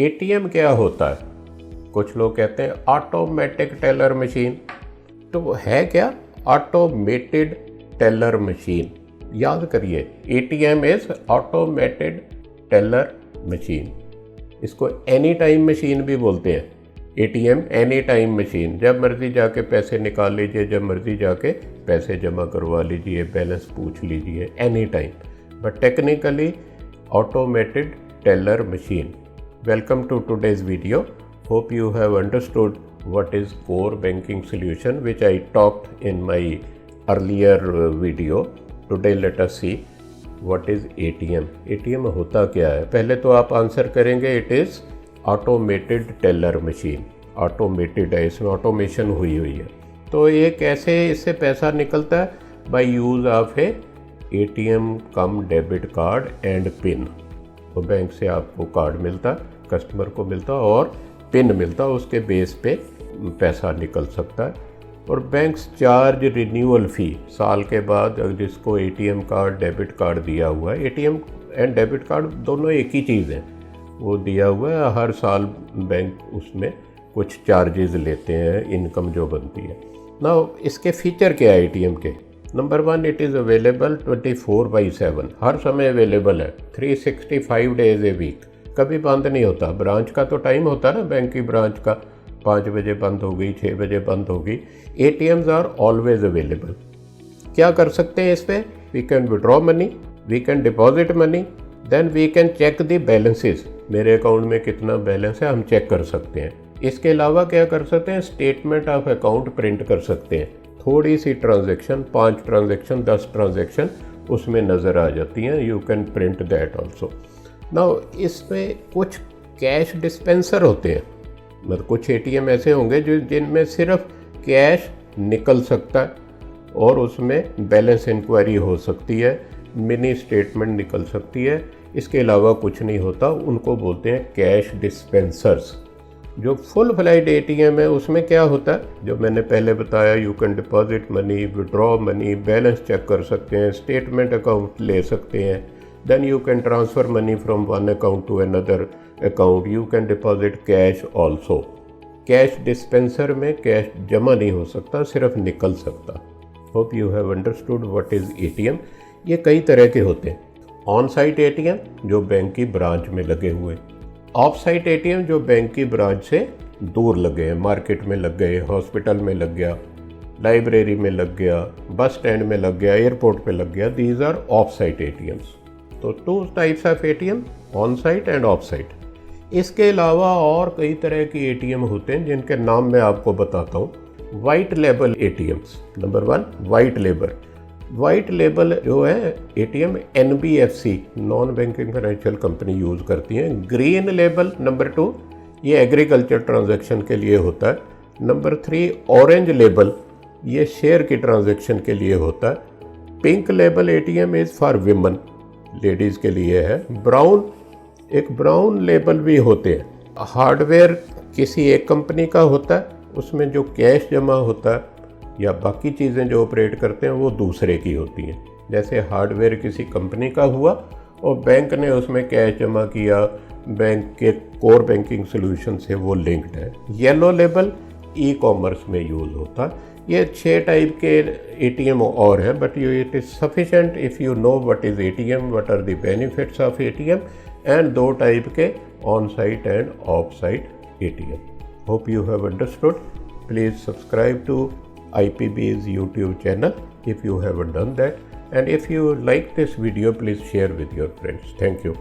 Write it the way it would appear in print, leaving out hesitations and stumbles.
ATM क्या होता है? कुछ लोग कहते हैं ऑटोमेटिक टेलर मशीन। तो वो है क्या? Automated teller machine. याद करिए, ATM is automated teller machine. इसको एनी टाइम मशीन भी बोलते हैं। एटीएम एनी टाइम मशीन, जब मर्जी जाके पैसे निकाल लीजिए, जब मर्जी जाके पैसे जमा करवा लीजिए, बैलेंस पूछ लीजिए, any time. But technically automated teller machine. Welcome to today's video. Hope you have understood what is core banking solution, which I talked in my earlier video. Today let us see what is ATM. ATM होता क्या है? पहले तो आप answer करेंगे it is automated teller machine. Automated है, इसमें automation हुई है। तो ये कैसे इससे पैसा निकलता है? by use of a ATM come debit card and pin. तो बैंक से आपको कार्ड मिलता, कस्टमर को मिलता और पिन मिलता, उसके बेस पे पैसा निकल सकता है। और बैंक्स चार्ज रिन्यूअल फ़ी साल के बाद, जिसको ATM कार्ड डेबिट कार्ड दिया हुआ है, ATM एंड डेबिट कार्ड दोनों एक ही चीज़ है, वो दिया हुआ है, हर साल बैंक उसमें कुछ चार्जेस लेते हैं, इनकम जो बनती है ना। इसके फीचर क्या है ATM के? नंबर 1, इट इज़ अवेलेबल 24/7, हर समय अवेलेबल है, 365 डेज ए वीक, कभी बंद नहीं होता। ब्रांच का तो टाइम होता है ना, बैंक की ब्रांच का 5 बजे बंद हो गई, 6 बजे बंद होगी। ATMs are always available. क्या कर सकते हैं इस पर? We can withdraw money, we can deposit money, then we can check the balances. मेरे अकाउंट में कितना बैलेंस है हम चेक कर सकते हैं। इसके अलावा क्या कर सकते हैं? स्टेटमेंट ऑफ अकाउंट प्रिंट कर सकते हैं। थोड़ी सी ट्रांजैक्शन, 5 ट्रांजैक्शन, 10 ट्रांजैक्शन उसमें नज़र आ जाती हैं। You can print that also. Now इसमें कुछ कैश डिस्पेंसर होते हैं, मतलब कुछ ATM ऐसे होंगे जो जिनमें सिर्फ कैश निकल सकता है और उसमें बैलेंस इंक्वायरी हो सकती है, मिनी स्टेटमेंट निकल सकती है, इसके अलावा कुछ नहीं होता। उनको बोलते हैं कैश डिस्पेंसर्स। जो फुल फ्लाइड ATM है उसमें क्या होता है, जो मैंने पहले बताया, you can deposit money, withdraw money, balance check कर सकते हैं, स्टेटमेंट अकाउंट ले सकते हैं, then you can transfer money from one account to another account, you can deposit cash also. Cash dispenser में कैश जमा नहीं हो सकता, सिर्फ निकल सकता। Hope you have understood what is ATM। ये कई तरह के होते हैं। ऑन साइट ATM जो बैंक की ब्रांच में लगे हुए, ऑफ साइट ATM जो बैंक की ब्रांच से दूर लगे हैं, मार्केट में लग गए, हॉस्पिटल में लग गया, लाइब्रेरी में लग गया, बस स्टैंड में लग गया, एयरपोर्ट पे लग गया। These are off site ATMs। तो 2 types of ATM, on site and off site. इसके अलावा और कई तरह की ATM होते हैं जिनके नाम मैं आपको बताता हूँ। White label ATMs। Number 1, white label. White label जो है ATM NBFC, non banking financial company use करती हैं। ग्रीन लेबल नंबर 2, ये एग्रीकल्चर ट्रांजैक्शन के लिए होता है। नंबर 3, ऑरेंज लेबल, ये शेयर की ट्रांजैक्शन के लिए होता है। Pink label ATM is for women, ladies के लिए है। ब्राउन, एक ब्राउन लेबल भी होते हैं। हार्डवेयर किसी एक कंपनी का होता है, उसमें जो कैश जमा होता है या बाकी चीज़ें जो ऑपरेट करते हैं वो दूसरे की होती हैं। जैसे हार्डवेयर किसी कंपनी का हुआ और बैंक ने उसमें कैश जमा किया, बैंक के कोर बैंकिंग सोल्यूशन से वो लिंक्ड है। येलो लेबल ई-कॉमर्स में यूज़ होता है। ये 6 टाइप के ATM और हैं, but it is sufficient if you know what is ATM, what are the benefits of ATM, and 2 type के on site and off site ATM. Hope you have understood. Please subscribe to IPB's YouTube channel if you haven't done that, and if you like this video, please share with your friends. Thank you.